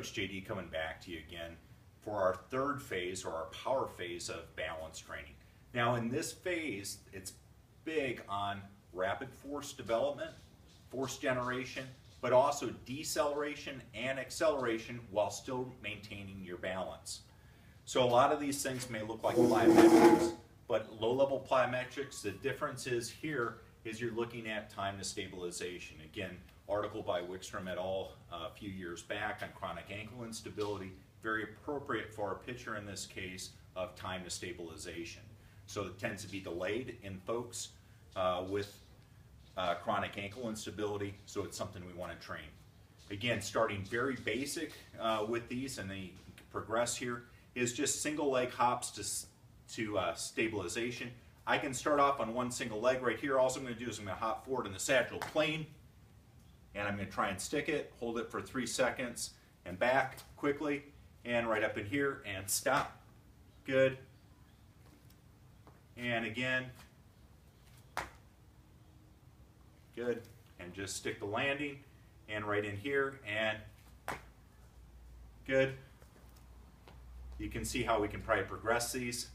Coach JD coming back to you again for our third phase, or our power phase of balance training. Now in this phase, it's big on rapid force development, force generation, but also deceleration and acceleration while still maintaining your balance. So a lot of these things may look like plyometrics, but low-level plyometrics, the difference is here is you're looking at time to stabilization. Again, article by Wickstrom et al. A few years back on chronic ankle instability, very appropriate for our pitcher in this case of time to stabilization. So it tends to be delayed in folks with chronic ankle instability, so it's something we want to train. Again, starting very basic with these, and then you can progress here, is just single leg hops to stabilization. I can start off on one single leg right here. All I'm going to do is I'm going to hop forward in the sagittal plane, and I'm going to try and stick it, hold it for 3 seconds, and back quickly, and right up in here, and stop. Good. And again. Good. And just stick the landing, and right in here, and good. You can see how we can probably progress these.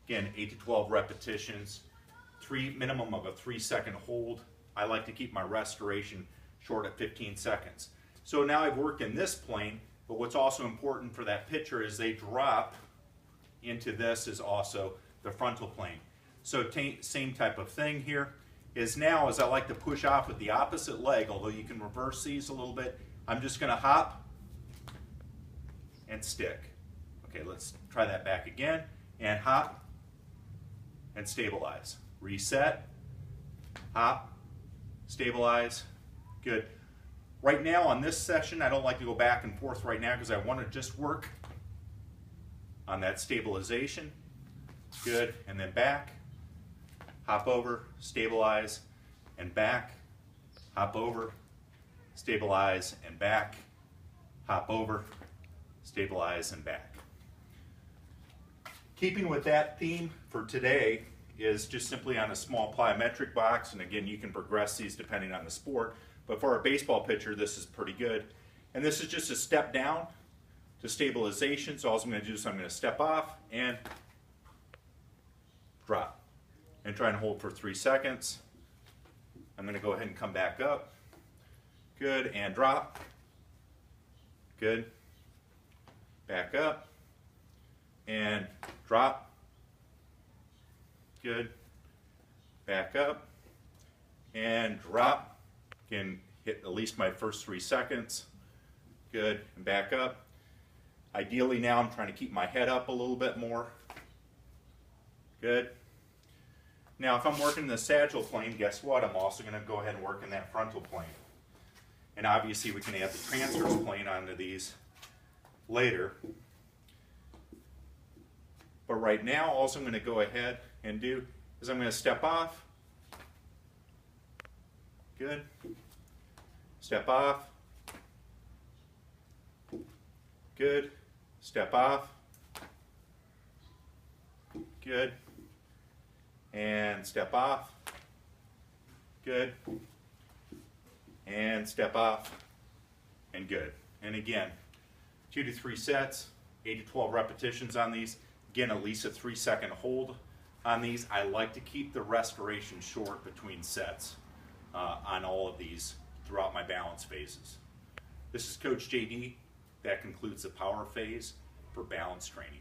Again, 8 to 12 repetitions, minimum of a 3-second hold. I like to keep my restoration short at 15 seconds. So now I've worked in this plane, but what's also important for that pitcher is they drop into this is also the frontal plane. So same type of thing here is now as I like to push off with the opposite leg, although you can reverse these a little bit, I'm just going to hop and stick. Okay, let's try that back again, and hop and stabilize. Reset, hop, stabilize, good. Right now on this session, I don't like to go back and forth right now because I want to just work on that stabilization. Good, and then back, hop over, stabilize, and back, hop over, stabilize, and back, hop over, stabilize, and back. Keeping with that theme for today is just simply on a small plyometric box, and again, you can progress these depending on the sport, but for a baseball pitcher, this is pretty good. And this is just a step down to stabilization, so all I'm going to do is I'm going to step off and drop, and try and hold for 3 seconds. I'm going to go ahead and come back up. Good, and drop. Good. Back up, and drop. Good. Back up, and drop. Can hit at least my first 3 seconds. Good, and back up. Ideally now I'm trying to keep my head up a little bit more. Good. Now if I'm working the sagittal plane, guess what? I'm also going to go ahead and work in that frontal plane. And obviously we can add the transverse plane onto these later. But right now, all I'm going to go ahead and do is I'm going to step off. Good. Step off. Good. Step off. Good. And step off. Good. And step off. And good. And again, 2 to 3 sets, 8 to 12 repetitions on these. Again, at least a 3-second hold on these. I like to keep the restoration short between sets on all of these throughout my balance phases. This is Coach JD. That concludes the power phase for balance training.